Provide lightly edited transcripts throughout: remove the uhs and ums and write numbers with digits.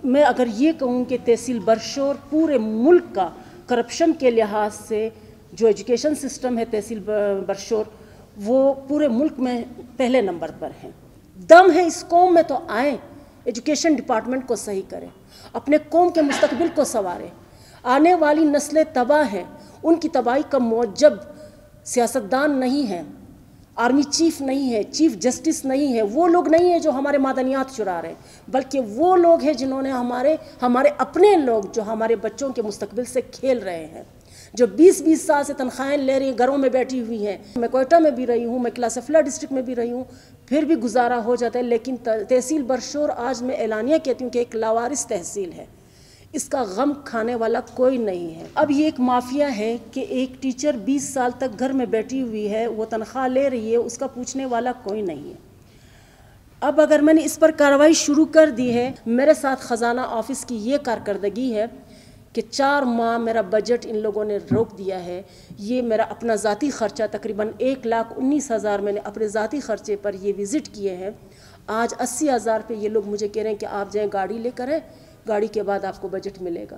میں اگر یہ کہوں کہ تحصیل برشور پورے ملک کا کرپشن کے لحاظ سے جو ایجوکیشن سسٹم ہے تحصیل برشور وہ پورے ملک میں پہلے نمبر پر ہیں. دم ہے اس قوم میں تو آئیں ایجوکیشن ڈپارٹمنٹ کو صحیح کریں, اپنے قوم کے مستقبل کو سنواریں. آنے والی نسلیں تباہ ہیں, ان کی تباہی کا موجب سیاستدان نہیں ہے, آرمی چیف نہیں ہے, چیف جسٹس نہیں ہے, وہ لوگ نہیں ہیں جو ہمارے معدنیات چرا رہے ہیں, بلکہ وہ لوگ ہیں جنہوں نے ہمارے اپنے لوگ جو ہمارے بچوں کے مستقبل سے کھیل رہے ہیں, جو 20-20 سال سے تنخواہیں لے رہی ہیں, گھروں میں بیٹھی ہوئی ہیں. میں کوئٹہ میں بھی رہی ہوں, میں کلاس فلا ڈسٹرکٹ میں بھی رہی ہوں, پھر بھی گزارا ہو جاتا ہے. لیکن تحصیل برشور آج میں اعلانیہ کہتی ہوں کہ ایک لاوارث تحصیل ہے, اس کا غم کھانے والا کوئی نہیں ہے. اب یہ ایک مافیا ہے کہ ایک ٹیچر 20 سال تک گھر میں بیٹھی ہوئی ہے, وہ تنخواہ لے رہی ہے, اس کا پوچھنے والا کوئی نہیں ہے. اب اگر میں نے اس پر کارروائی شروع کر دی ہے, میرے ساتھ خزانہ آفس کی یہ کارکردگی ہے کہ 4 ماہ میرا بجٹ ان لوگوں نے روک دیا ہے. یہ میرا اپنا ذاتی خرچہ تقریباً 1,19,000 میں نے اپنے ذاتی خرچے پر یہ وزٹ کیے ہیں. آج 80,000 پہ یہ لوگ مجھے کہہ رہے ہیں کہ آپ جائیں گاڑی لے کر, گاڑی کے بعد آپ کو بجٹ ملے گا.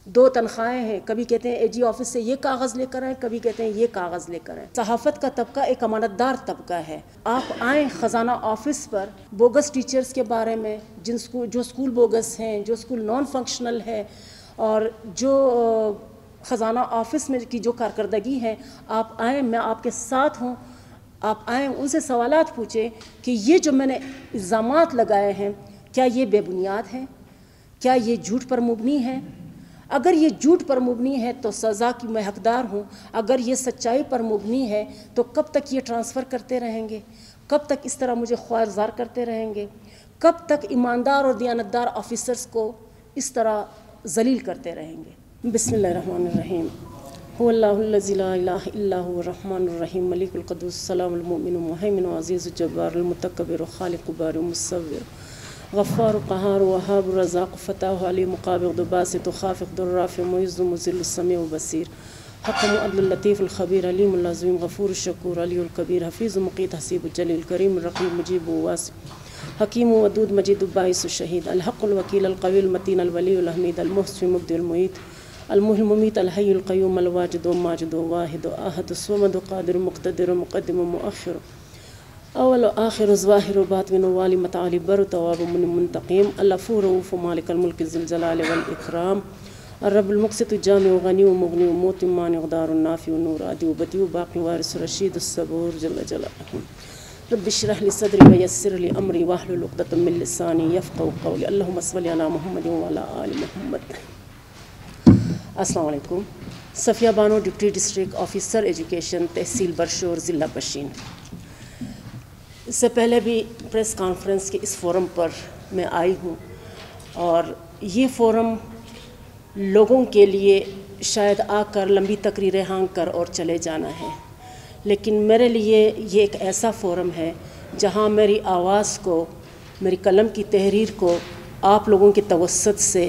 2 تنخواہیں ہیں, کبھی کہتے ہیں اے جی آفس سے یہ کاغذ لے کر آئیں, کبھی کہتے ہیں یہ کاغذ لے کر آئیں. صحافت کا طبقہ ایک امانت دار طبقہ ہے. آپ آئیں خزانہ آفس پر, بوگس ٹیچرز کے بارے میں جو اسکول بوگس ہیں, جو اسکول نان فنکشنل ہے, اور جو خزانہ آفس میں کی جو کارکردگی ہے, آپ آئیں, میں آپ کے ساتھ ہوں. آپ آئیں, ان سے سوالات پوچھیں کہ یہ جو میں نے الزامات لگائے ہیں کیا یہ بے بنیاد ہیں, کیا یہ جھوٹ پر مبنی ہے. اگر یہ جھوٹ پر مبنی ہے تو سزا کی میں حقدار ہوں, اگر یہ سچائی پر مبنی ہے تو کب تک یہ ٹرانسفر کرتے رہیں گے, کب تک اس طرح مجھے خوارزار کرتے رہیں گے, کب تک ایماندار اور دیانتدار آفیسرز کو اس طرح ذلیل کرتے رہیں گے. بسم اللہ الرحمن الرحیم. هو اللہ الذی لا الہ الا هو الرحمن الرحیم ملک القدوس السلام المؤمن المہیمن عزیز الجبار المتکبر خالق بارئ مصور غفار قہار وہاب رزاق فتاح علی مقابض باسط خافق رافع معز مذل السمیع بصیر حکم عدل اللطیف الخبیر علیم العظیم غفور الشکور علی الکبیر حفیظ مقیت حسیب الجلیل کریم الرقیب مجیب واسع حکیم ودود مجید الباعث الشہید الحق الوکیل القوی المتین الولی الحمید المحسن المبدی المعید المحی الممیت الحی القیوم الواجد وماجد وواحد احد الصمد قادر مقتدر مقدم مؤخر اول و آخر ظاہر و باطن والی متعالی بر تواب من منتقیم الغفور رؤوف مالک الملک ذی الجلال والاکرام الرب المقسط الجامع غنی و مغنی و موتی مانع دار النافع نور عادی و بدیع و باقی وارث رشید الصبور جل جلالہ. رب اشرح لی صدری ویسر لی امری واحلل عقدۃ من لسانی یفقهوا قولی. اللہم صل علی محمد وعلی آل محمد. السلام علیکم. Safiya Bano, deputy district officer education, تحصیل برشور, ضلع پشین. اس سے پہلے بھی پریس کانفرنس کے اس فورم پر میں آئی ہوں, اور یہ فورم لوگوں کے لیے شاید آ کر لمبی تقریریں ہانگ کر اور چلے جانا ہے, لیکن میرے لیے یہ ایک ایسا فورم ہے جہاں میری آواز کو, میری قلم کی تحریر کو آپ لوگوں کے توسط سے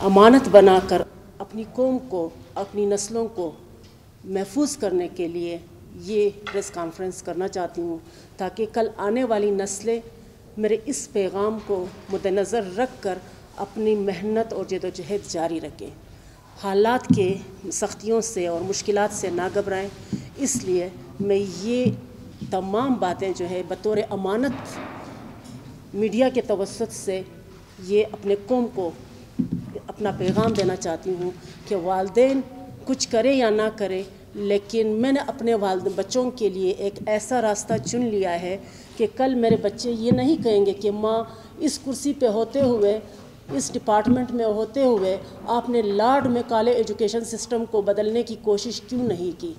امانت بنا کر اپنی قوم کو, اپنی نسلوں کو محفوظ کرنے کے لیے یہ پریس کانفرنس کرنا چاہتی ہوں, تاکہ کل آنے والی نسلیں میرے اس پیغام کو مد نظر رکھ کر اپنی محنت اور جد و جہد جاری رکھیں, حالات کے سختیوں سے اور مشکلات سے نہ گھبرائیں. اس لیے میں یہ تمام باتیں جو ہے بطور امانت میڈیا کے توسط سے یہ اپنے قوم کو اپنا پیغام دینا چاہتی ہوں کہ والدین کچھ کرے یا نہ کرے, لیکن میں نے اپنے بچوں کے لیے ایک ایسا راستہ چن لیا ہے کہ کل میرے بچے یہ نہیں کہیں گے کہ ماں اس کرسی پہ ہوتے ہوئے, اس ڈپارٹمنٹ میں ہوتے ہوئے آپ نے لارڈ میں کالے ایجوکیشن سسٹم کو بدلنے کی کوشش کیوں نہیں کی.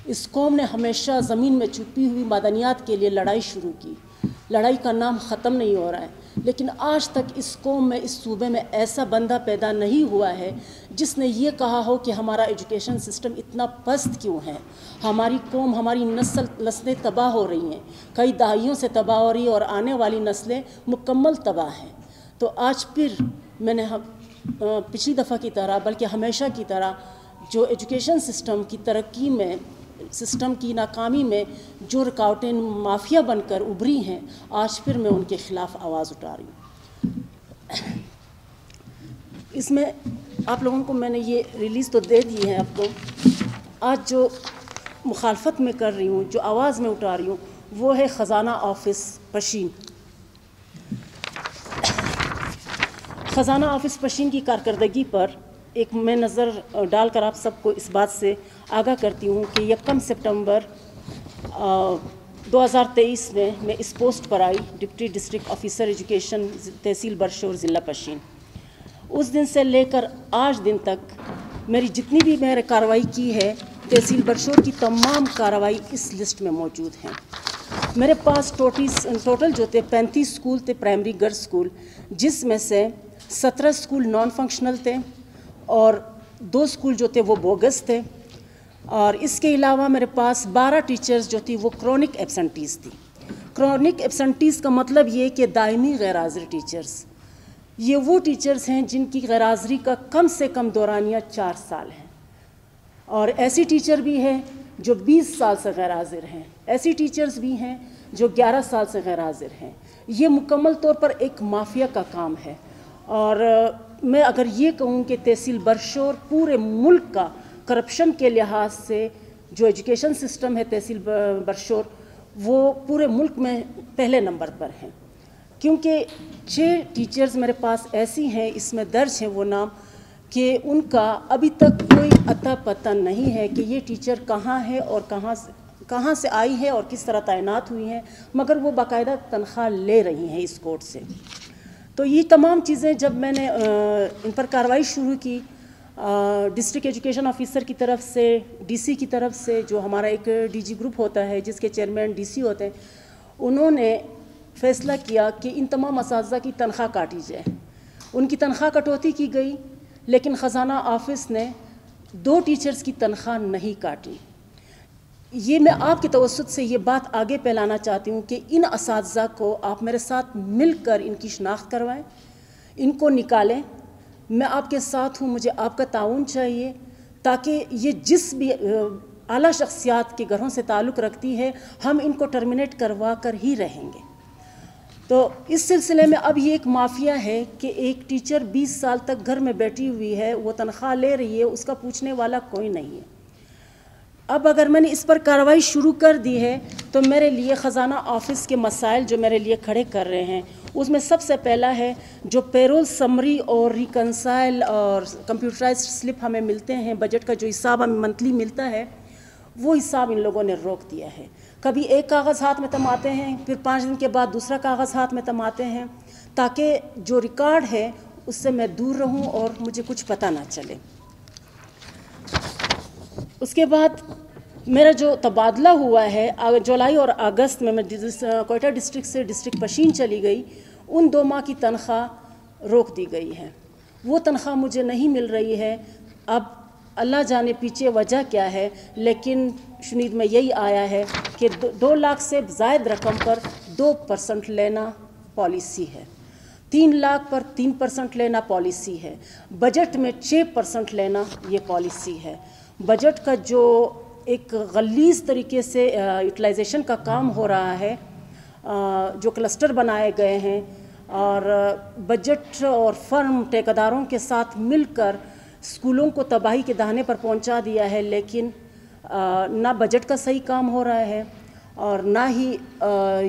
اس قوم نے ہمیشہ زمین میں چھپی ہوئی معدنیات کے لیے لڑائی شروع کی. لڑائی کا نام ختم نہیں ہو رہا ہے, لیکن آج تک اس قوم میں, اس صوبے میں ایسا بندہ پیدا نہیں ہوا ہے جس نے یہ کہا ہو کہ ہمارا ایجوکیشن سسٹم اتنا پست کیوں ہے, ہماری قوم, ہماری نسلیں تباہ ہو رہی ہیں, کئی دہائیوں سے تباہ ہو رہی ہیں, اور آنے والی نسلیں مکمل تباہ ہیں. تو آج پھر میں نے پچھلی دفعہ کی طرح, بلکہ ہمیشہ کی طرح, جو ایجوکیشن سسٹم کی ترقی میں, سسٹم کی ناکامی میں جو رکاوٹیں مافیا بن کر ابھری ہیں, آج پھر میں ان کے خلاف آواز اٹھا رہی ہوں. اس میں آپ لوگوں کو میں نے یہ ریلیز تو دے دی ہے آپ کو. آج جو مخالفت میں کر رہی ہوں, جو آواز میں اٹھا رہی ہوں, وہ ہے خزانہ آفس پشین. خزانہ آفس پشین کی کارکردگی پر ایک میں نظر ڈال کر آپ سب کو اس بات سے آگاہ کرتی ہوں کہ 1 سپٹمبر 2023 میں اس پوسٹ پر آئی, ڈپٹی ڈسٹرکٹ آفیسر ایجوکیشن تحصیل برشور ضلع پشین. اس دن سے لے کر آج دن تک میری جتنی بھی میں نے کارروائی کی ہے, تحصیل برشور کی تمام کارروائی اس لسٹ میں موجود ہیں. میرے پاس ٹوٹل جو تھے 35 اسکول تھے پرائمری گرلز اسکول, جس میں سے 17 اسکول نان فنکشنل تھے اور 2 اسکول جو تھے وہ بوگس تھے. اور اس کے علاوہ میرے پاس 12 ٹیچرز جو تھی وہ کرونک ایبسنٹیز تھی. کرونک ایبسنٹیز کا مطلب یہ کہ دائمی غیر حاضر ٹیچرز. یہ وہ ٹیچرز ہیں جن کی غیر حاضری کا کم سے کم دورانیہ 4 سال ہے, اور ایسی ٹیچر بھی ہیں جو 20 سال سے غیر حاضر ہیں, ایسی ٹیچرز بھی ہیں جو 11 سال سے غیر حاضر ہیں. یہ مکمل طور پر ایک مافیا کا کام ہے. اور میں اگر یہ کہوں کہ تحصیل برشور پورے ملک کا کرپشن کے لحاظ سے جو ایجوکیشن سسٹم ہے تحصیل برشور, وہ پورے ملک میں پہلے نمبر پر ہیں. کیونکہ 6 ٹیچرز میرے پاس ایسی ہیں, اس میں درج ہیں وہ نام, کہ ان کا ابھی تک کوئی اتا پتہ نہیں ہے کہ یہ ٹیچر کہاں ہے اور کہاں سے آئی ہے اور کس طرح تعینات ہوئی ہیں, مگر وہ باقاعدہ تنخواہ لے رہی ہیں اس کورٹ سے. تو یہ تمام چیزیں جب میں نے ان پر کارروائی شروع کی, ڈسٹرکٹ ایجوکیشن آفیسر کی طرف سے, ڈی سی کی طرف سے, جو ہمارا ایک ڈی جی گروپ ہوتا ہے جس کے چیئرمین ڈی سی ہوتے ہیں, انہوں نے فیصلہ کیا کہ ان تمام اساتذہ کی تنخواہ کاٹی جائے. ان کی تنخواہ کٹوتی کی گئی, لیکن خزانہ آفس نے 2 ٹیچرز کی تنخواہ نہیں کاٹی. یہ میں آپ کے توسط سے یہ بات آگے پھیلانا چاہتی ہوں کہ ان اساتذہ کو آپ میرے ساتھ مل کر ان کی شناخت کروائیں, ان کو نکالیں. میں آپ کے ساتھ ہوں, مجھے آپ کا تعاون چاہیے تاکہ یہ جس بھی اعلیٰ شخصیات کے گھروں سے تعلق رکھتی ہے, ہم ان کو ٹرمینیٹ کروا کر ہی رہیں گے. تو اس سلسلے میں اب یہ ایک مافیا ہے کہ ایک ٹیچر 20 سال تک گھر میں بیٹھی ہوئی ہے, وہ تنخواہ لے رہی ہے, اس کا پوچھنے والا کوئی نہیں ہے. اب اگر میں نے اس پر کارروائی شروع کر دی ہے تو میرے لیے خزانہ آفس کے مسائل جو میرے لیے کھڑے کر رہے ہیں, اس میں سب سے پہلا ہے جو پیرول سمری اور ریکنسائل اور کمپیوٹرائزڈ سلپ ہمیں ملتے ہیں, بجٹ کا جو حساب ہمیں منتھلی ملتا ہے, وہ حساب ان لوگوں نے روک دیا ہے. کبھی ایک کاغذ ہاتھ میں تماتے ہیں, پھر 5 دن کے بعد دوسرا کاغذ ہاتھ میں تماتے ہیں, تاکہ جو ریکارڈ ہے اس سے میں دور رہوں اور مجھے کچھ پتہ نہ چلے. اس کے بعد میرا جو تبادلہ ہوا ہے جولائی اور اگست میں کوئٹہ ڈسٹرکٹ سے ڈسٹرکٹ پشین چلی گئی, ان 2 ماہ کی تنخواہ روک دی گئی ہے. وہ تنخواہ مجھے نہیں مل رہی ہے. اب اللہ جانے پیچھے وجہ کیا ہے, لیکن شنید میں یہی آیا ہے کہ 2 لاکھ سے زائد رقم پر 2% لینا پالیسی ہے, 3 لاکھ پر 3% لینا پالیسی ہے, بجٹ میں 6% لینا یہ پالیسی ہے. بجٹ کا جو ایک غلیظ طریقے سے یوٹیلائزیشن کا کام ہو رہا ہے, جو کلسٹر بنائے گئے ہیں, اور بجٹ اور فرم ٹھیکیداروں کے ساتھ مل کر اسکولوں کو تباہی کے دہانے پر پہنچا دیا ہے. لیکن نہ بجٹ کا صحیح کام ہو رہا ہے اور نہ ہی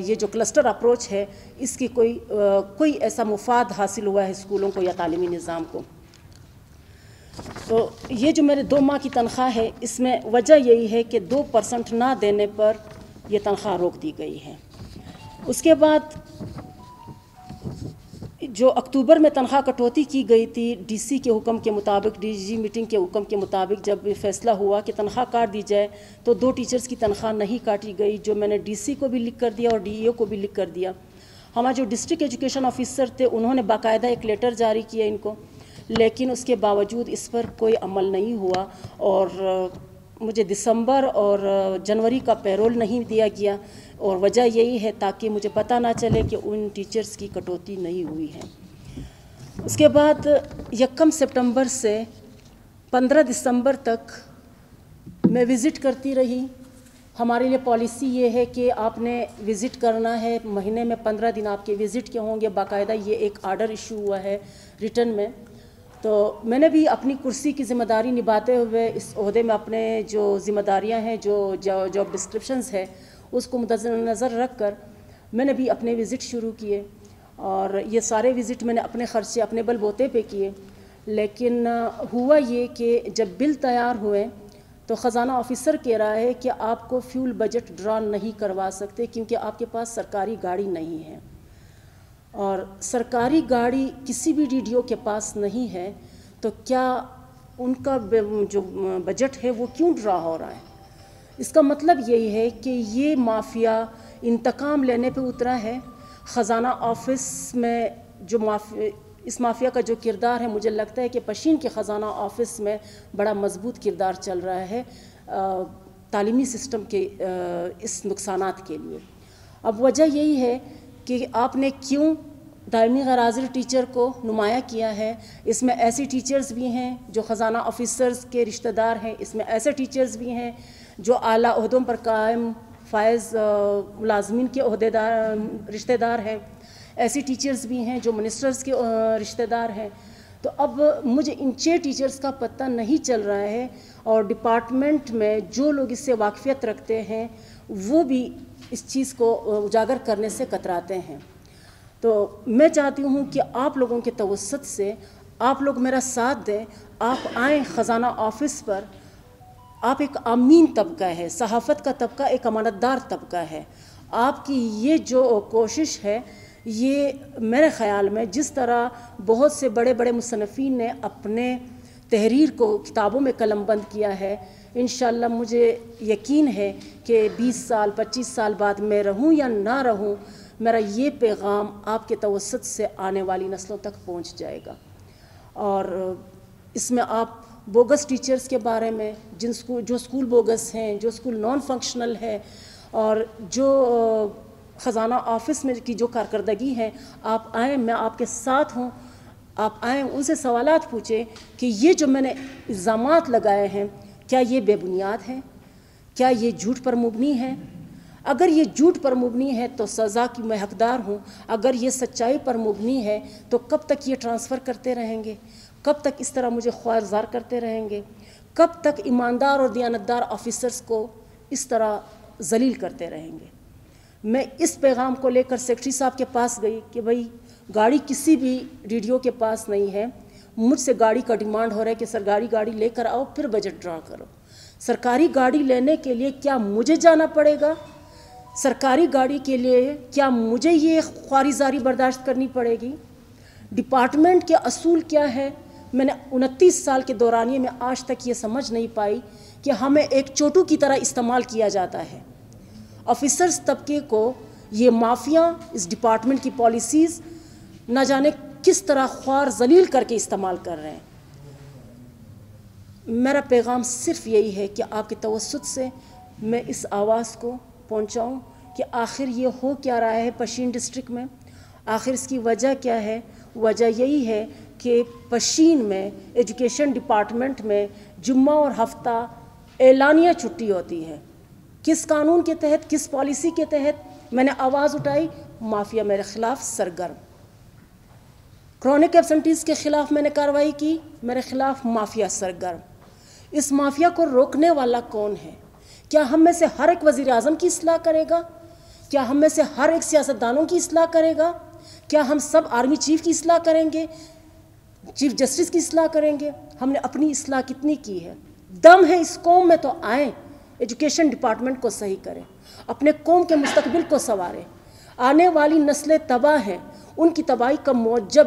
یہ جو کلسٹر اپروچ ہے اس کی کوئی ایسا مفاد حاصل ہوا ہے اسکولوں کو یا تعلیمی نظام کو. تو یہ جو میرے 2 ماہ کی تنخواہ ہے, اس میں وجہ یہی ہے کہ 2% نہ دینے پر یہ تنخواہ روک دی گئی ہے. اس کے بعد جو اکتوبر میں تنخواہ کٹوتی کی گئی تھی ڈی سی کے حکم کے مطابق, ڈی جی میٹنگ کے حکم کے مطابق, جب فیصلہ ہوا کہ تنخواہ کاٹ دی جائے تو 2 ٹیچرز کی تنخواہ نہیں کاٹی گئی, جو میں نے ڈی سی کو بھی لکھ کر دیا اور ڈی ای او کو بھی لکھ کر دیا. ہمارے جو ڈسٹرکٹ ایجوکیشن آفیسر تھے انہوں نے باقاعدہ ایک لیٹر جاری کیا ان کو, لیکن اس کے باوجود اس پر کوئی عمل نہیں ہوا, اور مجھے دسمبر اور جنوری کا پیرول نہیں دیا گیا, اور وجہ یہی ہے تاکہ مجھے پتہ نہ چلے کہ ان ٹیچرز کی کٹوتی نہیں ہوئی ہے. اس کے بعد 1 سپٹمبر سے 15 دسمبر تک میں وزٹ کرتی رہی. ہمارے لیے پالیسی یہ ہے کہ آپ نے وزٹ کرنا ہے, مہینے میں 15 دن آپ کے وزٹ کے ہوں گے, باقاعدہ یہ ایک آرڈر ایشو ہوا ہے ریٹن میں. تو میں نے بھی اپنی کرسی کی ذمہ داری نبھاتے ہوئے اس عہدے میں اپنے جو ذمہ داریاں ہیں، جو جاب ڈسکرپشنز ہے، اس کو مد نظر رکھ کر میں نے بھی اپنے وزٹ شروع کیے، اور یہ سارے وزٹ میں نے اپنے خرچے اپنے بل بوتے پہ کیے۔ لیکن ہوا یہ کہ جب بل تیار ہوئے تو خزانہ آفیسر کہہ رہا ہے کہ آپ کو فیول بجٹ ڈرا نہیں کروا سکتے کیونکہ آپ کے پاس سرکاری گاڑی نہیں ہے، اور سرکاری گاڑی کسی بھی ڈی ڈی او کے پاس نہیں ہے تو کیا ان کا جو بجٹ ہے وہ کیوں ڈرا ہو رہا ہے؟ اس کا مطلب یہی ہے کہ یہ مافیا انتقام لینے پہ اترا ہے۔ خزانہ آفس میں جو اس مافیا کا جو کردار ہے، مجھے لگتا ہے کہ پشین کے خزانہ آفس میں بڑا مضبوط کردار چل رہا ہے تعلیمی سسٹم کے اس نقصانات کے لیے۔ اب وجہ یہی ہے کہ آپ نے کیوں دائمی غیر حاضر ٹیچر کو نمایاں کیا ہے۔ اس میں ایسی ٹیچرز بھی ہیں جو خزانہ آفیسرز کے رشتہ دار ہیں، اس میں ایسے ٹیچرز بھی ہیں جو اعلیٰ عہدوں پر قائم فائز ملازمین کے رشتہ دار ہیں، ایسی ٹیچرز بھی ہیں جو منسٹرز کے رشتہ دار ہیں۔ تو اب مجھے ان 6 ٹیچرز کا پتہ نہیں چل رہا ہے، اور ڈپارٹمنٹ میں جو لوگ اس سے واقفیت رکھتے ہیں وہ بھی اس چیز کو اجاگر کرنے سے کتراتے ہیں۔ تو میں چاہتی ہوں کہ آپ لوگوں کے توسط سے آپ لوگ میرا ساتھ دیں، آپ آئیں خزانہ آفس پر۔ آپ ایک امین طبقہ ہے، صحافت کا طبقہ ایک امانتدار طبقہ ہے۔ آپ کی یہ جو کوشش ہے، یہ میرے خیال میں جس طرح بہت سے بڑے بڑے مصنفین نے اپنے تحریر کو کتابوں میں قلم بند کیا ہے، انشاءاللہ مجھے یقین ہے کہ 20 سال 25 سال بعد میں رہوں یا نہ رہوں، میرا یہ پیغام آپ کے توسط سے آنے والی نسلوں تک پہنچ جائے گا۔ اور اس میں آپ بوگس ٹیچرز کے بارے میں جو اسکول بوگس ہیں، جو اسکول نان فنکشنل ہے، اور جو خزانہ آفس میں کی جو کارکردگی ہے، آپ آئیں، میں آپ کے ساتھ ہوں۔ آپ آئیں، ان سے سوالات پوچھیں کہ یہ جو میں نے الزامات لگائے ہیں کیا یہ بے بنیاد ہیں، کیا یہ جھوٹ پر مبنی ہے؟ اگر یہ جھوٹ پر مبنی ہے تو سزا کی میں حقدار ہوں، اگر یہ سچائی پر مبنی ہے تو کب تک یہ ٹرانسفر کرتے رہیں گے؟ کب تک اس طرح مجھے خوارزار کرتے رہیں گے؟ کب تک ایماندار اور دیانتدار آفیسرز کو اس طرح ذلیل کرتے رہیں گے؟ میں اس پیغام کو لے کر سیکرٹری صاحب کے پاس گئی کہ بھئی گاڑی کسی بھی ڈی ڈی او کے پاس نہیں ہے، مجھ سے گاڑی کا ڈیمانڈ ہو رہا ہے کہ سرکاری گاڑی لے کر آؤ پھر بجٹ ڈرا کرو۔ سرکاری گاڑی لینے کے لیے کیا مجھے جانا پڑے گا؟ سرکاری گاڑی کے لیے کیا مجھے یہ خوارزاری برداشت کرنی پڑے گی؟ ڈپارٹمنٹ کے اصول کیا ہے؟ میں نے 29 سال کے دورانیے میں آج تک یہ سمجھ نہیں پائی کہ ہمیں ایک چوٹو کی طرح استعمال کیا جاتا ہے۔ آفیسرز طبقے کو یہ مافیا اس ڈپارٹمنٹ کی پالیسیز نہ جانے کس طرح خوار ذلیل کر کے استعمال کر رہے ہیں۔ میرا پیغام صرف یہی ہے کہ آپ کے توسط سے میں اس آواز کو پہنچاؤں کہ آخر یہ ہو کیا رہا ہے پشین ڈسٹرکٹ میں، آخر اس کی وجہ کیا ہے؟ وجہ یہی ہے کہ پشین میں ایجوکیشن ڈپارٹمنٹ میں جمعہ اور ہفتہ اعلانیہ چھٹی ہوتی ہے۔ کس قانون کے تحت، کس پالیسی کے تحت؟ میں نے آواز اٹھائی، مافیا میرے خلاف سرگرم۔ کرونک ایبسنٹیز کے خلاف میں نے کارروائی کی، میرے خلاف مافیا سرگرم۔ اس مافیا کو روکنے والا کون ہے؟ کیا ہم میں سے ہر ایک وزیر اعظم کی اصلاح کرے گا؟ کیا ہم میں سے ہر ایک سیاستدانوں کی اصلاح کرے گا؟ کیا ہم سب آرمی چیف کی اصلاح کریں گے؟ چیف جسٹس کی اصلاح کریں گے؟ ہم نے اپنی اصلاح کتنی کی ہے؟ دم ہے اس قوم میں تو آئیں، ایجوکیشن ڈپارٹمنٹ کو صحیح کریں، اپنے قوم کے مستقبل کو سنواریں۔ آنے والی نسلیں تباہ ہیں، ان کی تباہی کا موجب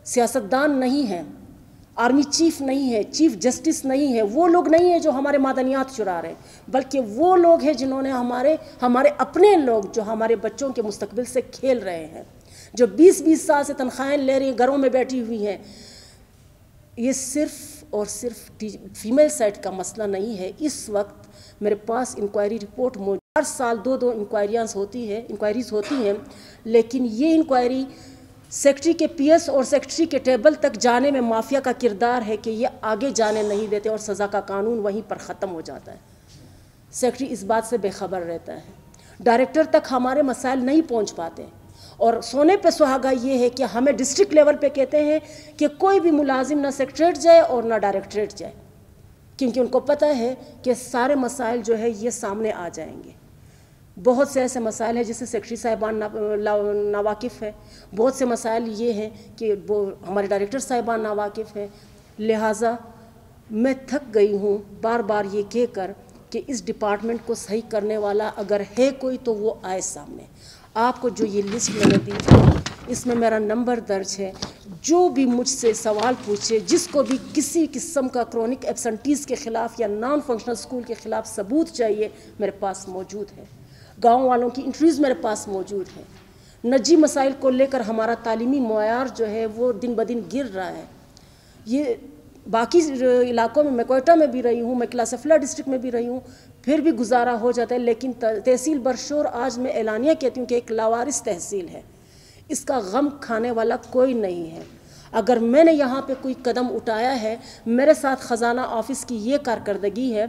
سیاستدان نہیں ہیں، آرمی چیف نہیں ہے، چیف جسٹس نہیں ہے، وہ لوگ نہیں ہیں جو ہمارے معدنیات چرا رہے ہیں، بلکہ وہ لوگ ہیں جنہوں نے ہمارے اپنے لوگ جو ہمارے بچوں کے مستقبل سے کھیل رہے ہیں، جو 20 سال سے تنخواہیں لے رہی ہیں، گھروں میں بیٹھی ہوئی ہیں۔ یہ صرف اور صرف فیمیل سائٹ کا مسئلہ نہیں ہے۔ اس وقت میرے پاس انکوائری رپورٹ موجود، ہر سال 2 انکوائریز ہوتی ہیں، لیکن یہ انکوائری سیکرٹری کے پی ایس اور سیکرٹری کے ٹیبل تک جانے میں مافیا کا کردار ہے کہ یہ آگے جانے نہیں دیتے اور سزا کا قانون وہیں پر ختم ہو جاتا ہے۔ سیکرٹری اس بات سے بے خبر رہتا ہے، ڈائریکٹر تک ہمارے مسائل نہیں پہنچ پاتے، اور سونے پہ سہاگا یہ ہے کہ ہمیں ڈسٹرکٹ لیول پہ کہتے ہیں کہ کوئی بھی ملازم نہ سیکٹریٹ جائے اور نہ ڈائریکٹریٹ جائے، کیونکہ ان کو پتہ ہے کہ سارے مسائل جو ہے یہ سامنے آ جائیں گے. بہت سے ایسے مسائل ہیں جس سے سیکٹری صاحبان ناواقف ہے، بہت سے مسائل یہ ہیں کہ وہ ہمارے ڈائریکٹر صاحبان ناواقف ہیں. لہٰذا میں تھک گئی ہوں بار بار یہ کہہ کر کہ اس ڈپارٹمنٹ کو صحیح کرنے والا اگر ہے کوئی تو وہ آئے سامنے. آپ کو جو یہ لسٹ میں نے دی اس میں میرا نمبر درج ہے. جو بھی مجھ سے سوال پوچھے، جس کو بھی کسی قسم کا کرونک ایبسنٹیز کے خلاف یا نان فنکشنل اسکول کے خلاف ثبوت چاہیے، میرے پاس موجود ہے. گاؤں والوں کی انٹرویوز میرے پاس موجود ہے. نجی مسائل کو لے کر ہمارا تعلیمی معیار جو ہے وہ دن بدن گر رہا ہے. یہ باقی علاقوں میں کوئٹہ میں بھی رہی ہوں، میں کلاس افلا ڈسٹرکٹ میں بھی رہی ہوں، پھر بھی گزارا ہو جاتا ہے. لیکن تحصیل برشور آج میں اعلانیہ کہتی ہوں کہ ایک لاوارث تحصیل ہے. اس کا غم کھانے والا کوئی نہیں ہے. اگر میں نے یہاں پہ کوئی قدم اٹھایا ہے، میرے ساتھ خزانہ آفس کی یہ کارکردگی ہے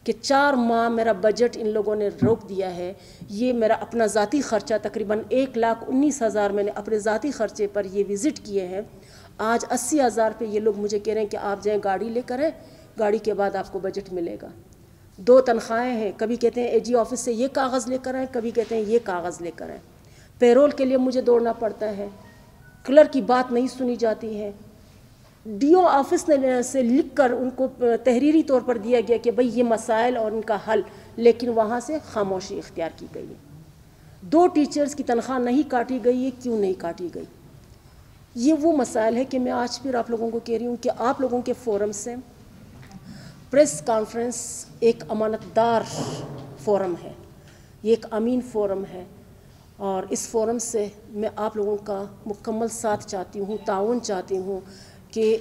کہ 4 ماہ میرا بجٹ ان لوگوں نے روک دیا ہے. یہ میرا اپنا ذاتی خرچہ تقریباً 1,19,000 میں نے اپنے ذاتی خرچے پر یہ وزٹ کیے ہیں. آج 80,000 پہ یہ لوگ مجھے کہہ رہے ہیں کہ آپ جائیں گاڑی لے کر آئیں، گاڑی کے بعد آپ کو بجٹ ملے گا. 2 تنخواہیں ہیں، کبھی کہتے ہیں اے جی آفس سے یہ کاغذ لے کر آئیں، کبھی کہتے ہیں یہ کاغذ لے کر آئیں. پیرول کے لیے مجھے دوڑنا پڑتا ہے، کلر کی بات نہیں سنی جاتی ہے. ڈی او آفس نے سے لکھ کر ان کو تحریری طور پر دیا گیا کہ بھئی یہ مسائل اور ان کا حل، لیکن وہاں سے خاموشی اختیار کی گئی ہے. 2 ٹیچرز کی تنخواہ نہیں کاٹی گئی ہے، کیوں نہیں کاٹی گئی؟ یہ وہ مسائل ہے کہ میں آج پھر آپ لوگوں کو کہہ رہی ہوں کہ آپ لوگوں کے فورم سے پریس کانفرنس ایک امانت دار فورم ہے، یہ ایک امین فورم ہے، اور اس فورم سے میں آپ لوگوں کا مکمل ساتھ چاہتی ہوں، تعاون چاہتی ہوں کہ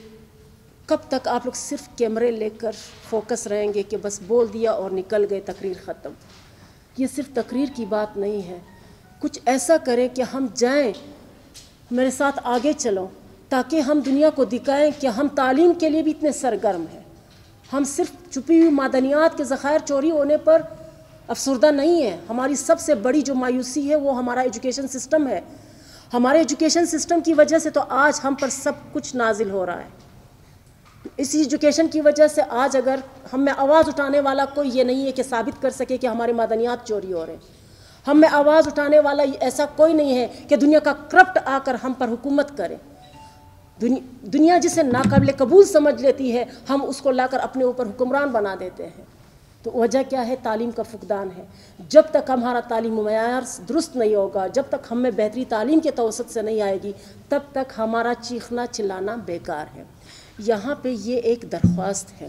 کب تک آپ لوگ صرف کیمرے لے کر فوکس رہیں گے کہ بس بول دیا اور نکل گئے، تقریر ختم. یہ صرف تقریر کی بات نہیں ہے. کچھ ایسا کریں کہ ہم جائیں، میرے ساتھ آگے چلو، تاکہ ہم دنیا کو دکھائیں کہ ہم تعلیم کے لیے بھی اتنے سرگرم ہیں. ہم صرف چھپی ہوئی معدنیات کے ذخائر چوری ہونے پر افسردہ نہیں ہیں. ہماری سب سے بڑی جو مایوسی ہے وہ ہمارا ایجوکیشن سسٹم ہے. ہمارے ایجوکیشن سسٹم کی وجہ سے تو آج ہم پر سب کچھ نازل ہو رہا ہے. اس ایجوکیشن کی وجہ سے آج اگر ہم میں آواز اٹھانے والا کوئی یہ نہیں ہے کہ ثابت کر سکے کہ ہمارے معدنیات چوری ہو رہے ہیں. ہم میں آواز اٹھانے والا ایسا کوئی نہیں ہے کہ دنیا کا کرپٹ آ کر ہم پر حکومت کرے. دنیا جسے ناقابل قبول سمجھ لیتی ہے، ہم اس کو لا کر اپنے اوپر حکمران بنا دیتے ہیں. تو وجہ کیا ہے؟ تعلیم کا فقدان ہے. جب تک ہمارا تعلیم معیار درست نہیں ہوگا، جب تک ہم میں بہتری تعلیم کے توسط سے نہیں آئے گی، تب تک ہمارا چیخنا چلانا بیکار ہے. یہاں پہ یہ ایک درخواست ہے،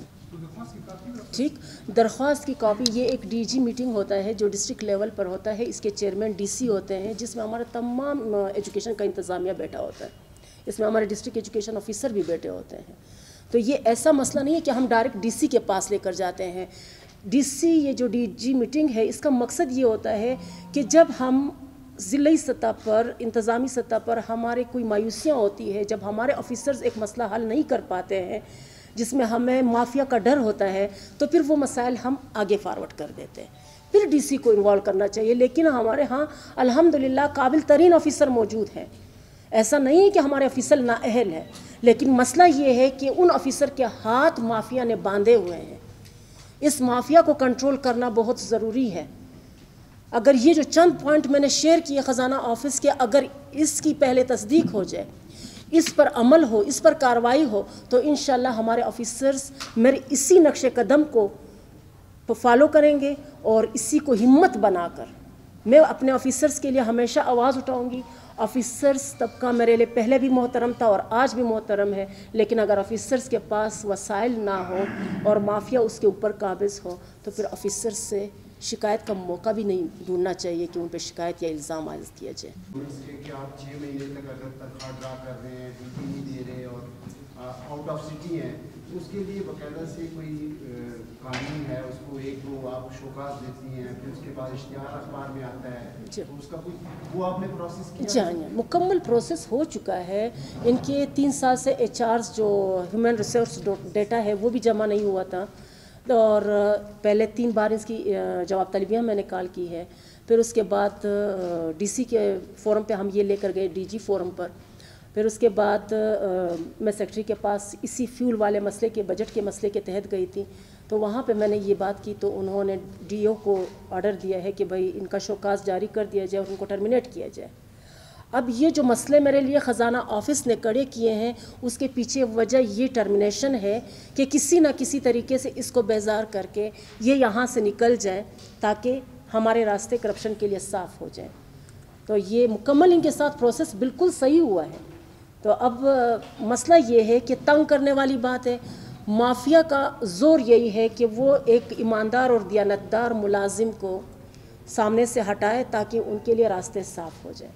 ٹھیک، درخواست کی کاپی. یہ ایک ڈی جی میٹنگ ہوتا ہے جو ڈسٹرکٹ لیول پر ہوتا ہے. اس کے چیئرمین ڈی سی ہوتے ہیں، جس میں ہمارا تمام ایجوکیشن کا انتظامیہ بیٹھا ہوتا ہے. اس میں ہمارے ڈسٹرکٹ ایجوکیشن آفیسر بھی بیٹھے ہوتے ہیں. تو یہ ایسا مسئلہ نہیں ہے کہ ہم ڈائریکٹ ڈی سی کے پاس لے کر جاتے ہیں. ڈی سی، یہ جو ڈی جی میٹنگ ہے، اس کا مقصد یہ ہوتا ہے کہ جب ہم ضلعی سطح پر، انتظامی سطح پر ہمارے کوئی مایوسیاں ہوتی ہے، جب ہمارے آفیسرز ایک مسئلہ حل نہیں کر پاتے ہیں، جس میں ہمیں مافیا کا ڈر ہوتا ہے، تو پھر وہ مسائل ہم آگے فارورڈ کر دیتے ہیں. پھر ڈی سی کو انوالو کرنا چاہیے. لیکن ہمارے ہاں الحمدللہ قابل ترین آفیسر موجود ہیں. ایسا نہیں ہے کہ ہمارے آفیسر نااہل ہیں، لیکن مسئلہ یہ ہے کہ ان آفیسر کے ہاتھ مافیا نے باندھے ہوئے ہیں. اس مافیا کو کنٹرول کرنا بہت ضروری ہے. اگر یہ جو چند پوائنٹ میں نے شیئر کیے خزانہ آفس کے، اگر اس کی پہلے تصدیق ہو جائے، اس پر عمل ہو، اس پر کارروائی ہو، تو انشاءاللہ ہمارے آفیسرز میرے اسی نقش قدم کو فالو کریں گے. اور اسی کو ہمت بنا کر میں اپنے آفیسرز کے لیے ہمیشہ آواز اٹھاؤں گی. آفیسرز طبقہ میرے لیے پہلے بھی محترم تھا اور آج بھی محترم ہے، لیکن اگر آفیسرز کے پاس وسائل نہ ہو اور مافیا اس کے اوپر قابض ہو، تو پھر آفیسرز سے شکایت کا موقع بھی نہیں ڈھونڈنا چاہیے کہ ان پہ شکایت یا الزام عائد کیا جائے. کہ آپ 6 مہینے تک اگر تنخواہ ڈرا کر رہے ہیں، ڈیوٹی نہیں دے رہے اور آؤٹ آف سٹی ہیں، تو اس کے لیے باقاعدہ سے کوئی قانون ہے، اس کو ایک دو آپ شوکاز دیتی ہیں، پھر اس کے بعد اشتہار اخبار میں آتا ہے، اس کا کوئی وہ آپ نے پروسیس کیا؟ جی ہاں، مکمل پروسیس ہو چکا ہے. ان کے 3 سال سے ایچ آرز جو ہیومن ریسورس ڈیٹا ہے وہ بھی جمع نہیں ہوا تھا، اور پہلے 3 بار اس کی جواب طلبیاں میں نے کال کی ہے. پھر اس کے بعد DC کے فورم پہ ہم یہ لے کر گئے DG فورم پر. پھر اس کے بعد میں سیکرٹری کے پاس اسی فیول والے مسئلے کے بجٹ کے مسئلے کے تحت گئی تھی, تو وہاں پہ میں نے یہ بات کی, تو انہوں نے DO کو آرڈر دیا ہے کہ بھائی ان کا شوکاز جاری کر دیا جائے اور ان کو ٹرمینیٹ کیا جائے. اب یہ جو مسئلے میرے لیے خزانہ آفس نے کڑے کیے ہیں, اس کے پیچھے وجہ یہ ٹرمینیشن ہے کہ کسی نہ کسی طریقے سے اس کو بیزار کر کے یہ یہاں سے نکل جائے تاکہ ہمارے راستے کرپشن کے لیے صاف ہو جائیں. تو یہ مکمل ان کے ساتھ پروسیس بالکل صحیح ہوا ہے. تو اب مسئلہ یہ ہے کہ تنگ کرنے والی بات ہے, مافیا کا زور یہی ہے کہ وہ ایک ایماندار اور دیانتدار ملازم کو سامنے سے ہٹائے تاکہ ان کے لیے راستے صاف ہو جائیں.